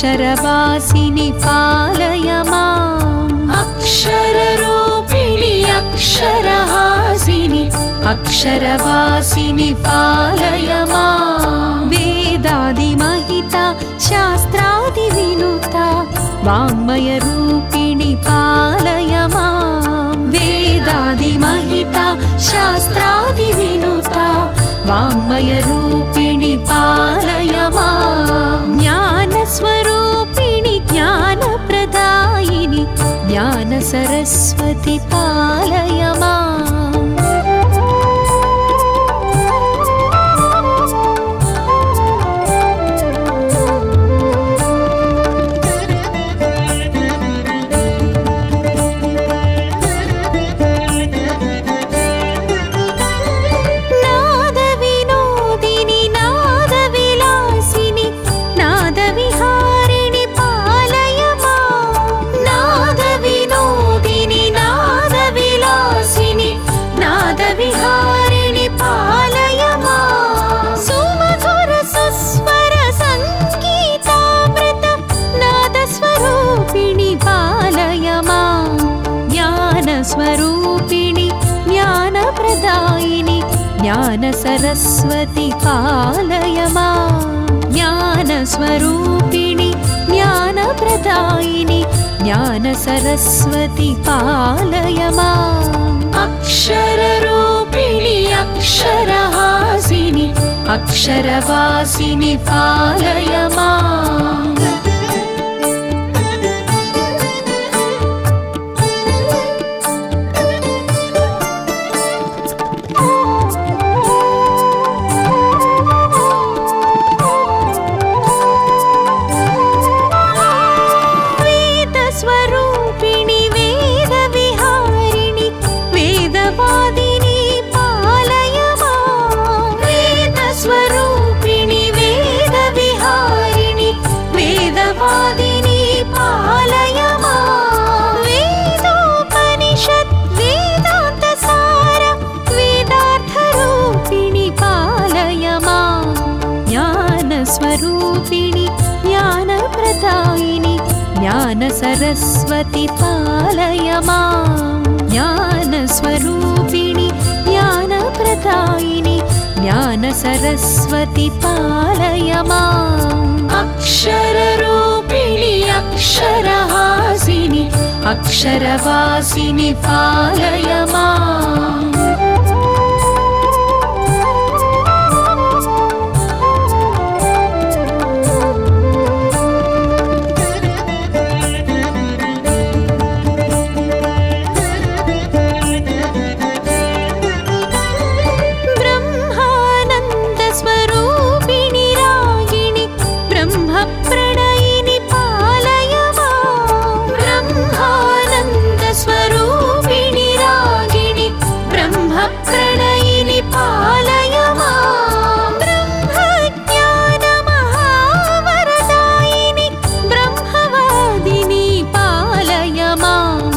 अक्षरवासिनि पालय माम् अक्षररूपिणि अक्षरहासिनि अक्षरवासिनि पालय माम् वेदादिमहिता शास्त्रादिविनुता वाङ्मयरूपिणि पालय माम् वेदादिमहिता शास्त्रादिविनुता वाङ्मयरूपिणि पालय माम् ज्ञानस्वरूपिणि ज्ञानप्रदायिनि ज्ञानसरस्वति पालय माम् विहारिणि पालय माम् सुमधुर सुस्वर संगीतामृत नादस्वरूपिणि पालय माम् ज्ञानस्वरूपिणि ज्ञानप्रदायिनि ज्ञानसरस्वति पालय माम् ज्ञानस्वरूपिणि ज्ञानप्रदायिनि ज्ञानसरस्वति पालय माम् अक्षररूपिणि अक्षरहासिनि अक्षरवासिनि पालय माम् वेदस्वरूपिणि वेदविहारिणि वेदवादिनि पालय माम् वेदस्वरूपिणि वेदविहारिणि वेदवादिनि पालय माम् वेदोपनिषत् वेदान्तसार वेदार्थरूपिणि पालय माम् ज्ञानस्वरूपिणि ज्ञानप्रदायिनि ज्ञानसरस्वति पालय माम् ज्ञानस्वरूपिणि ज्ञानप्रदायिनि ज्ञानसरस्वति पालय माम् अक्षररूपिणि अक्षरहासिनि अक्षरवासिनि पालय माम् प्रणयिनि पालय माम् ब्रह्मानन्दस्वरूपिणि रागिणि ब्रह्मप्रणयिनि पालय माम् ब्रह्मज्ञानमहावरदायिनि ब्रह्मवादिनि पालय माम्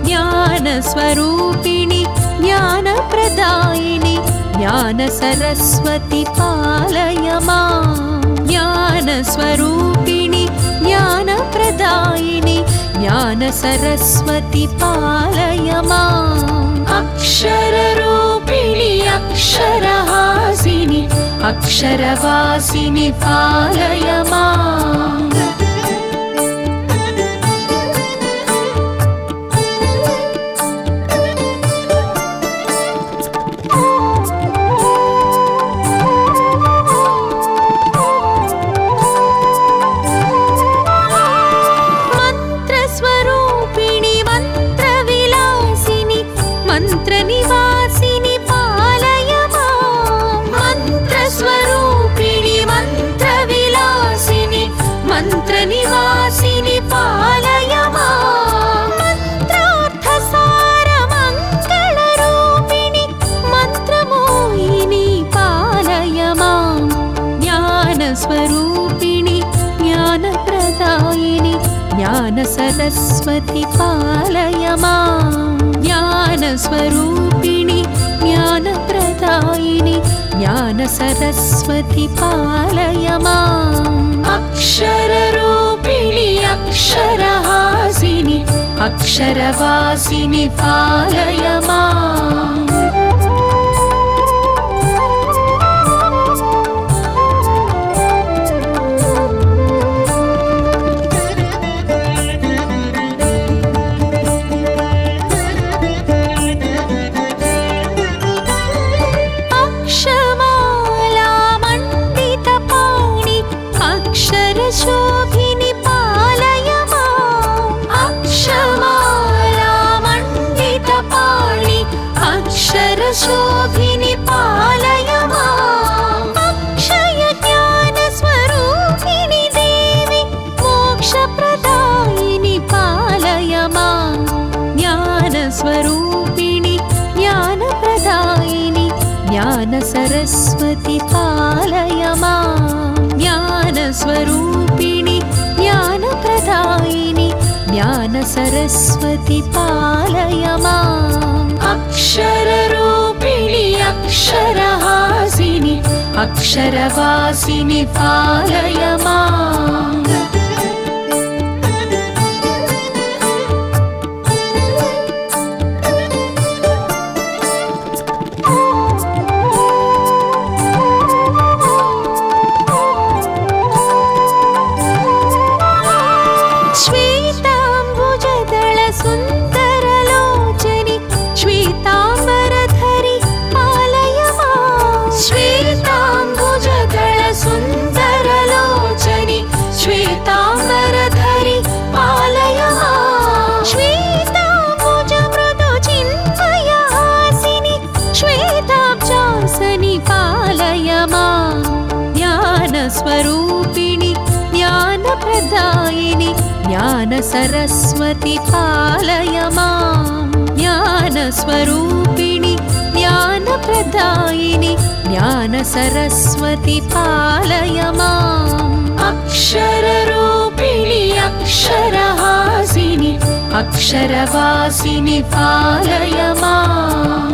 ज्ञानस्वरूपिणि ज्ञानप्रदायिनि ज्ञानसरस्वति पालय माम् ज्ञानस्वरूपिणि ज्ञानप्रदायिनि ज्ञानसरस्वति पालय माम् अक्षररूपिणि अक्षरहासिनि अक्षरवासिनि पालय माम् मन्त्रनिवासिनि पालय माम् मन्त्रस्वरूपिणि मन्त्रविलासिनि मन्त्रनिवासिनि पालय माम् मन्त्रार्थसारमङ्गलरूपिणि मन्त्रमोहिनि पालय माम् ज्ञानस्वरूपिणि ज्ञानप्रदायिनि ज्ञानसरस्वति पालय माम् ज्ञानस्वरूपिणि ज्ञानप्रदायिनि ज्ञानसरस्वति पालय माम् अक्षररूपिणि अक्षरहासिनि अक्षरवासिनि पालय माम् शोभिनि पालय माम् अक्षमालामण्डितपाणि अक्षरशोभिनि पालय माम् अक्षयज्ञानस्वरूपिणि देवि मोक्षप्रदायिनि पालय माम् ज्ञानस्वरूपिणि ज्ञानप्रदायिनि ज्ञानसरस्वति पालय माम् ज्ञानस्वरूपिणि ज्ञानप्रदायिनि ज्ञानसरस्वति पालय माम् अक्षररूपिणि अक्षरहासिनि अक्षरवासिनि पालय माम् सुन्दरलोचनि श्वेताम्बरधरि पालय माम् श्वेताम्बुजदलसुन्दरलोचनि श्वेताम्बरधरि पालय माम् श्वेताम्बुजमृदुचिन्मयहासिनि श्वेताब्जासनि पालय माम् ज्ञानस्वरूपिणि ज्ञानप्रदायिनि ज्ञानसरस्वति पालय माम् ज्ञानस्वरूपिणि ज्ञानप्रदायिनि ज्ञानसरस्वति पालय माम् अक्षररूपिणि अक्षरहासिनि अक्षरवासिनि पालय माम्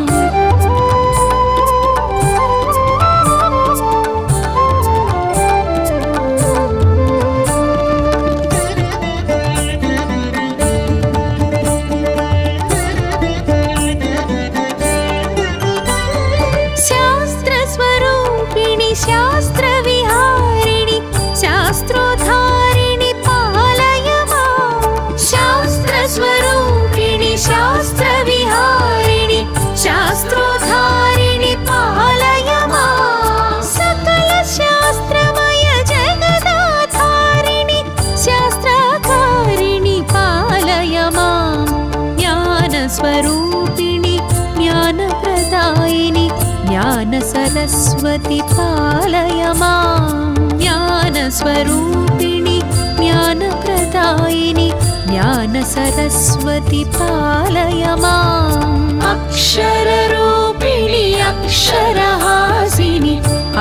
शास्त्रविहारिणि शास्त्रोद्धारिणि पालय माम् शास्त्रस्वरूपिणि शास्त्रविहारिणि शास्त्रोद्धारिणि पालय माम् सकलशास्त्रमय जगदाधारिणि शास्त्राकारिणि पालय माम् ज्ञानस्वरूपिणि ज्ञानप्रदायिनि ज्ञानसरस्वति पालय माम् ज्ञानस्वरूपिणि ज्ञानप्रदायिनि ज्ञानसरस्वति पालय माम् अक्षररूपिणि अक्षरहासिनि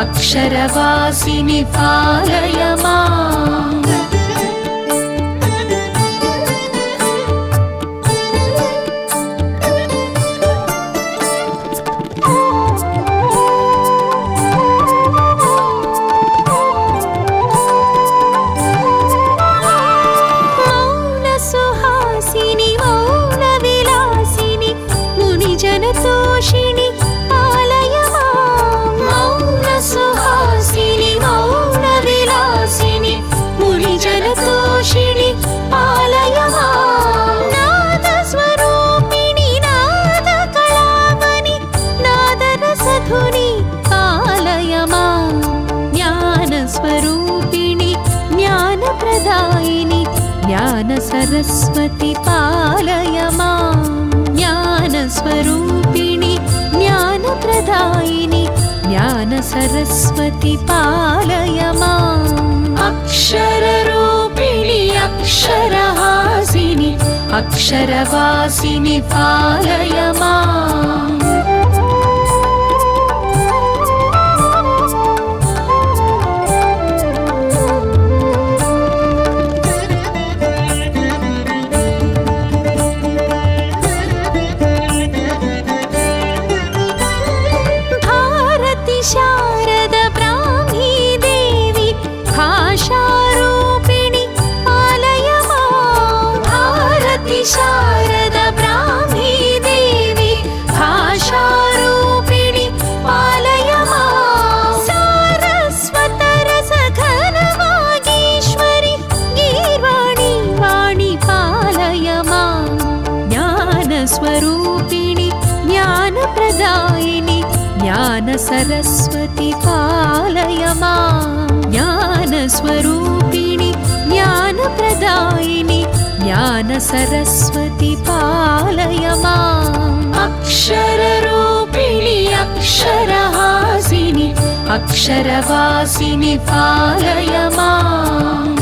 अक्षरवासिनि पालय माम् जनतोषिणि पालय माम् मौनसुहासिनि मौनविलासिनि मुनिजनतोषिणि पालय माम् नादस्वरूपिणि नादकलावनि नादरसधुनि पालय माम् ज्ञानस्वरूपिणि ज्ञानप्रदायिनि ज्ञानसरस्वति पालय माम् ज्ञानस्वरूपिणि ज्ञानप्रदायिनि ज्ञानसरस्वति पालय माम् अक्षररूपिणि अक्षरहासिनि अक्षरवासिनि पालय माम् शास्त्र ज्ञानसरस्वती पालय मां ज्ञानस्वरूपिणि ज्ञानप्रदायिनि ज्ञानसरस्वती पालय माम् अक्षररूपिणि अक्षरहासिनि अक्षरवासिनि पालय माम्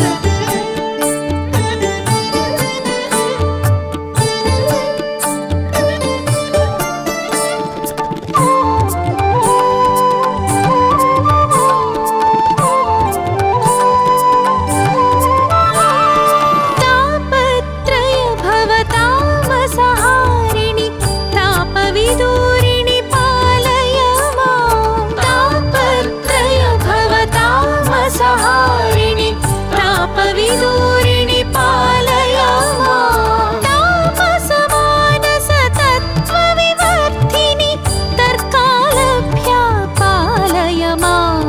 विदूरिणि पालय मां तापसमानसतत्त्वविवर्धिनि तर्कालभ्या पालय मां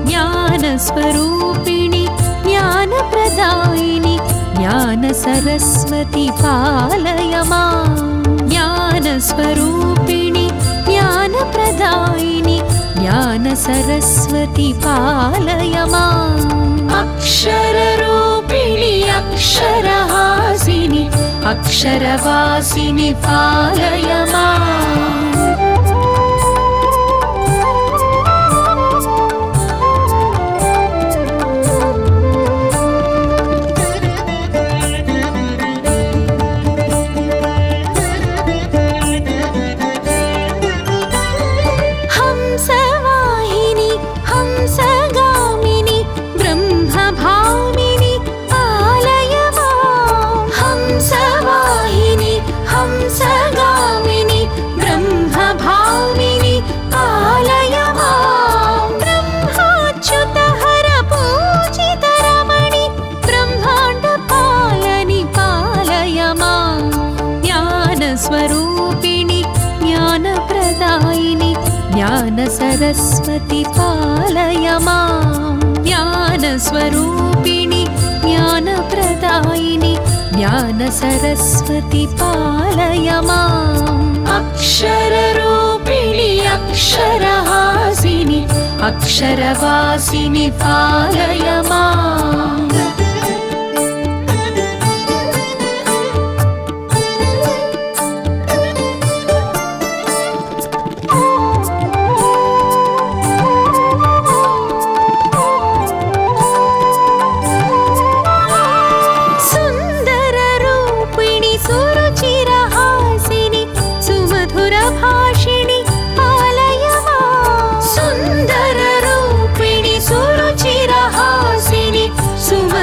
ज्ञानस्वरूपिणि ज्ञानप्रदायिनि ज्ञानसरस्वती पालय मां ज्ञानस्वरूपिणि ज्ञानप्रदायिनि ज्ञानसरस्वती पालय माम् अक्षररूपिणि अक्षरहासिनि अक्षरवासिनि पालय माम् हंसवाहिनि हंसगामिनि ब्रह्मभामिनि पालय मां हंसवाहिनि हंसगामिनि ब्रह्मभामिनि पालय मां ब्रह्माच्युतहर पूजितरमणि ब्रह्माण्डपालनि पालय मां ज्ञानस्वरूपिणि ज्ञानप्रदायिनि ज्ञानसरस्वती पालय मां ज्ञानस्वरूपिणि ज्ञानप्रदायिनि ज्ञानसरस्वती पालय माम् अक्षररूपिणि अक्षरहासिनि अक्षरवासिनि पालय माम्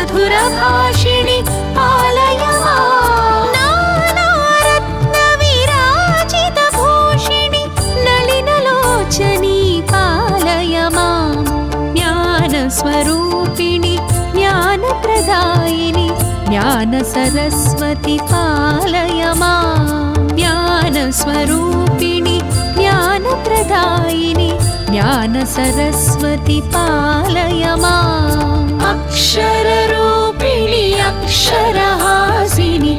सुमधुरभाषिणि पालय मां नानारत्नविराजितभूषिणि नलिनलोचनी पालय मां ज्ञानस्वरूपिणि ज्ञानप्रदायिनि ज्ञानसरस्वती पालय मां ज्ञानस्वरूपिणि ज्ञानप्रदायिनि ज्ञानसरस्वती पालय माम् अक्षररूपिणि अक्षरहासिनि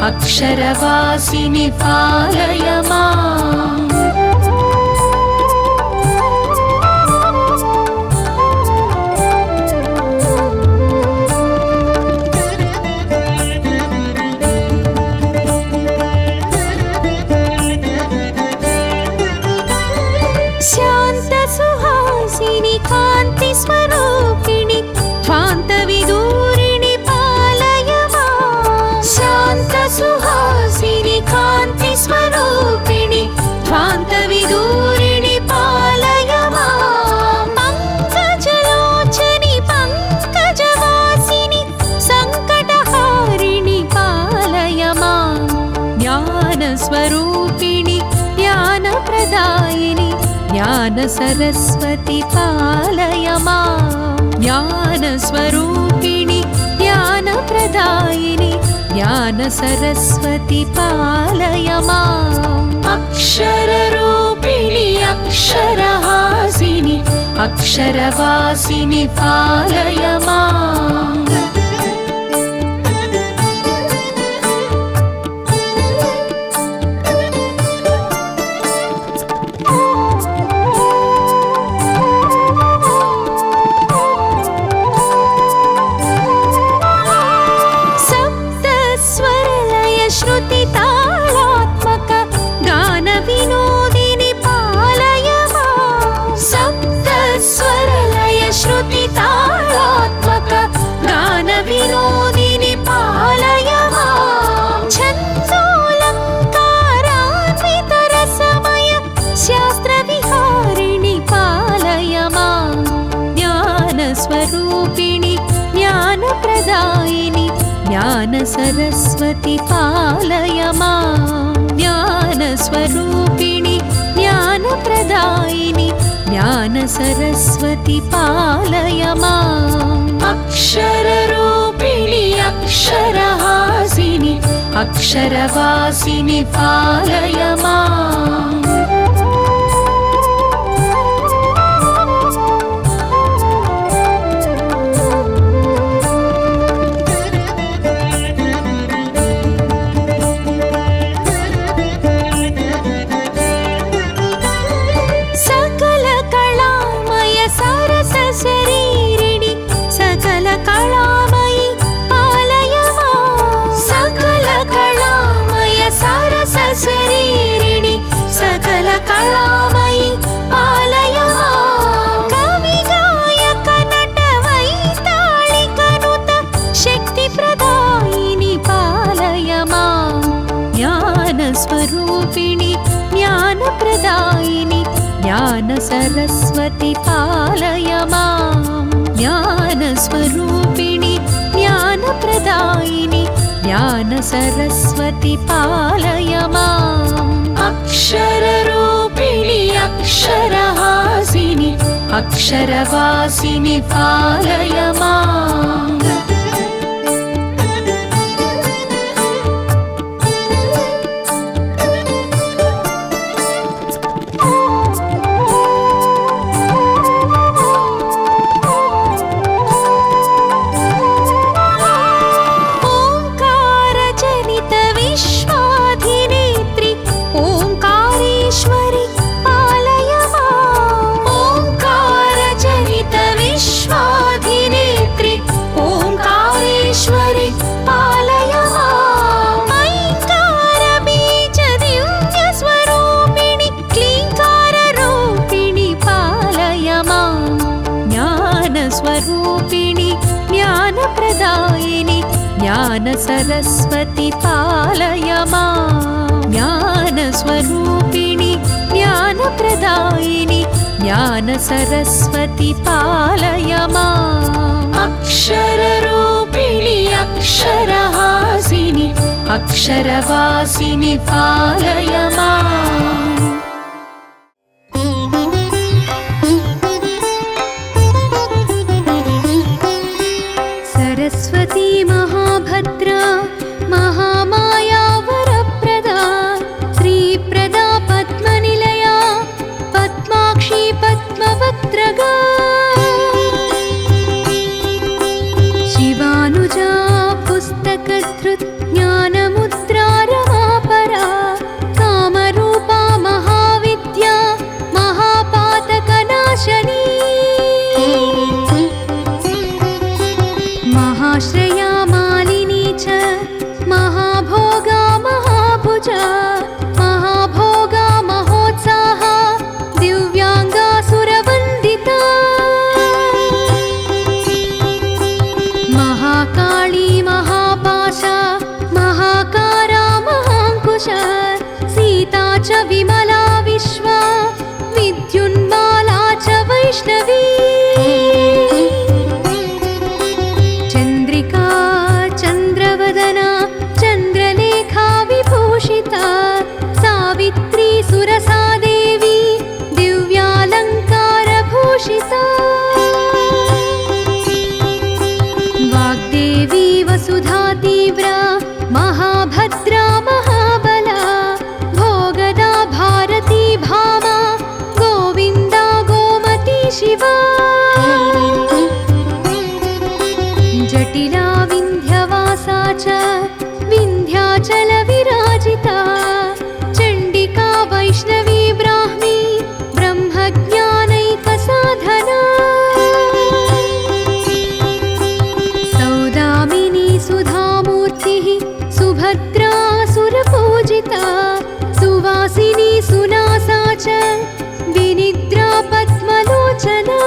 अक्षरवासिनि पालय माम् शान्तसुहासिनि कान्तिस्वरूपिणि ध्वान्तविदूरिणि पालय मां शान्तसुहासिनि कान्तिस्वरूपिणि ध्वान्तविदूरिणि पालय मां पङ्कजलोचनि पङ्कजवासिनि सङ्कटहारिणि पालय मां ज्ञानस्वरूपिणि ज्ञानप्रदायिनि ज्ञानसरस्वती पालय मां ज्ञानस्वरूपिणि ज्ञानप्रदायिनि ज्ञानसरस्वती पालय माम् अक्षररूपिणि अक्षरहासिनि अक्षरवासिनि पालय माम् ज्ञानप्रदायिनि ज्ञानसरस्वति पालय माम् ज्ञानस्वरूपिणि ज्ञानप्रदायिनि ज्ञानसरस्वति पालय माम् अक्षररूपिणि अक्षरहासिनि अक्षरवासिनि पालय माम् शरीरिणि सकल कलामयि पालय माम् सकल कलामय सरस शरीरिणि सकल कलामयि पालय माम् कवि गायक नट वैताళిక नुत शक्ति प्रदायिनि पालय माम् ज्ञानस्वरूपिणि ज्ञानप्रदायिनि ज्ञानसरस्वति पालय माम् ज्ञानस्वरूपिणि ज्ञानप्रदायिनि ज्ञानसरस्वति पालय माम् अक्षररूपिणि अक्षरहासिनि अक्षरवासिनि पालय माम् ज्ञानस्वरूपिणि ज्ञानप्रदायिनि ज्ञानसरस्वति पालय माम् ज्ञानस्वरूपिणि ज्ञानप्रदायिनि ज्ञानसरस्वति पालय माम् अक्षररूपिणि अक्षरहासिनि अक्षरवासिनि पालय माम् सरस्वती महाभद्रा महामाया वरप्रदा श्रीप्रदा पद्मनिलया पद्माक्षी पद्मवक्त्रगा शिवानुजा पुस्तकधृत् ज्ञानमुद्रा रमापरा कामरूपा महाविद्या महापातकनाशनी महाश्रया मालिनी च महाभोगा महाभुजा महाभोगा महोत्साहा दिव्यांगासुरवन्दिता महाकाली महापाशा महाकारा महाङ्कुशा सीता च विमला विश्वा विद्युन्माला च वैष्णवी चन्द्रवदना चन्द्रलेखा विभूषिता सावित्री सुरसा देवी दिव्यालङ्कारभूषिता वाग्देवी वसुधा तीव्रा महाभद्रा महाबला भोगदा भारती भामा गोविन्दा गोमती शिवा जटिला विन्ध्यवासा च विन्ध्याचलविराजिता चण्डिका वैष्णवी ब्राह्मी ब्रह्मज्ञानैकसाधना सौदामिनी सुधामूर्तिः सुभद्रा सुरपूजिता सुवासिनी सुनासा च विनिद्रा पद्मलोचना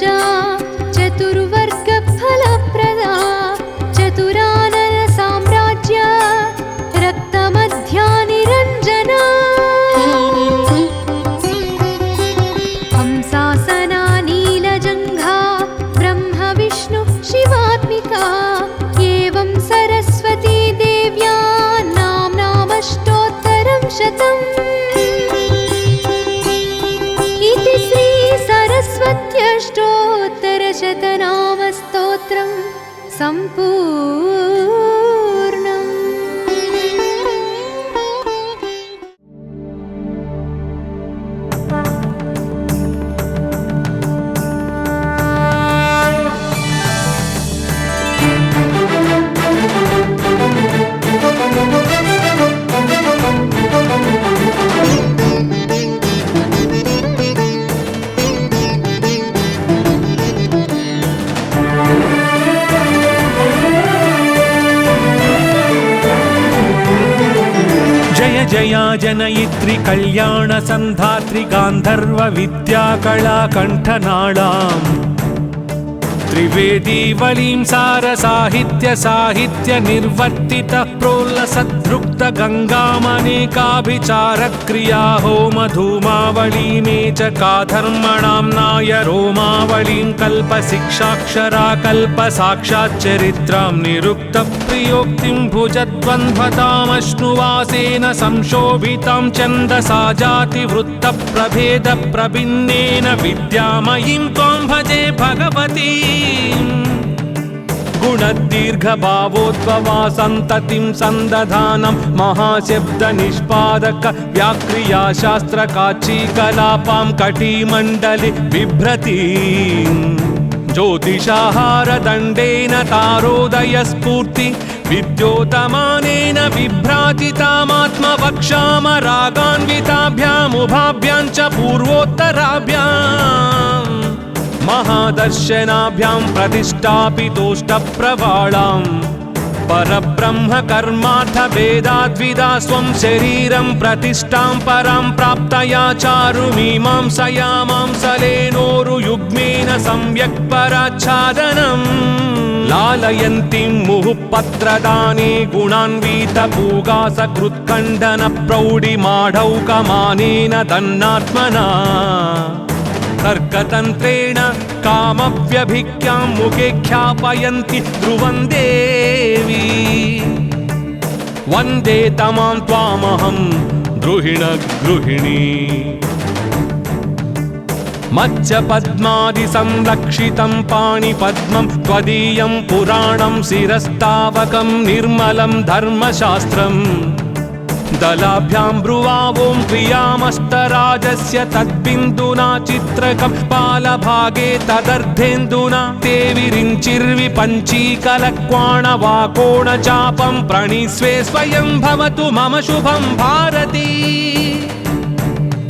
चतुर्भुजा चतुर्वर्गफलप्रदा चतुरानन साम्राज्य रक्तमध्या निरञ्जना हंसासना नीलजङ्घा ब्रह्म विष्णु शिवात्मिका एवं सरस्वती देव्या नाम्नामष्टोत्तरं शतम् इति श्री सरस्वत्यष्टोत्तरशतनामस्तोत्रं सम्पूर्णम्। जय जया जनयित्री कल्याण संधात्री गांधर्व विद्या कला कंठनाळाम् त्रिवेदी वलीं सार साहित्य साहित्य निर्वर्तित प्रोल्ल सद्रुक्त गंगामनेकाभिचार क्रिया होम धूमावली मे च काधर्मणां नाय रोमावलीं कल्प शिक्षाक्षरा कल्प साक्षाच्चरित्रां निरुक्त प्रियोक्तिं भुजद्वन्द्वतामश्नुवासेन संशोभितां छन्दसा जातिवृत्त प्रभेद प्रभिन्नेन विद्यामयीं त्वां भजे भगवती गुणदीर्घभावोद्भवा सन्ततिं सन्दधानं महाशब्द निष्पादक व्याक्रिया शास्त्रकाची कलापां कटिमण्डलि बिभ्रतीं ज्योतिषाहारदण्डेन तारोदयस्फूर्ति विद्योतमानेन बिभ्राजितामात्मवक्षामरागान्विताभ्यामुभाभ्यां च पूर्वोत्तराभ्याम् महादर्शनाभ्यां प्रतिष्ठापितोष्टप्रवाळां परब्रह्म कर्मार्थ वेदाद्विदा स्वं शरीरं प्रतिष्ठां परां प्राप्तया चारुमीमांसया मांसलेनोरुयुग्मेन सम्यक् पराच्छादनम् लालयन्तीं मुहुःपत्रदाने गुणान्वितपूगासकृत्खण्डन प्रौढिमाढौकमानेन तन्नात्मना तर्कतन्त्रेण कामव्यभिज्ञां मुखे ख्यापयन्ति ध्रुवं देवी वन्दे तमां त्वामहं द्रुहिणगृहिणी मज्जपद्मादिसंरक्षितं पाणिपद्मं त्वदीयं पुराणं शिरस्तावकं निर्मलं धर्मशास्त्रम् दलाभ्यां ब्रुवावों क्रियामस्तराजस्य तद्बिन्दुना चित्रकं पालभागे तदर्धेन्दुना ते विरिञ्चिर्विपञ्चीकलक्वाणवाकोणचापं प्रणिस्वे स्वयं भवतु मम शुभं भारती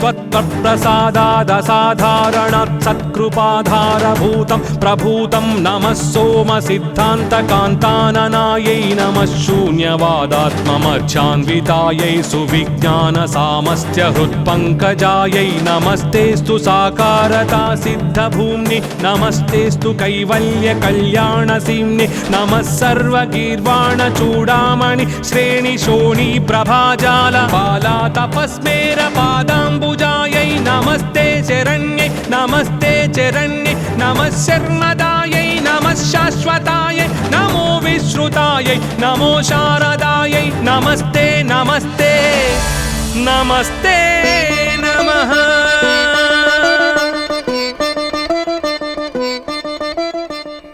त्वत्प्रसादादसाधारणात् सत्कृपाधारभूतं प्रभूतं नमः सोमसिद्धान्तकान्ताननायै नमः शून्यवादात्ममर्चान्वितायै सुविज्ञानसामस्त्य हृत्पङ्कजायै नमस्तेस्तु साकारता सिद्धभूम्नि नमस्तेस्तु कैवल्यकल्याणसीम्नि नमः सर्वगीर्वाणचूडामणि श्रेणिशोणी प्रभाजाल बाला तपस्मेर पादाम्बुजायै नमस्ते शरण्यै नमस्ते चरण्यै नमः शर्मदायै नमः शाश्वतायै नमो विश्रुतायै नमो शारदायै नमस्ते नमस्ते नमस्ते नमः।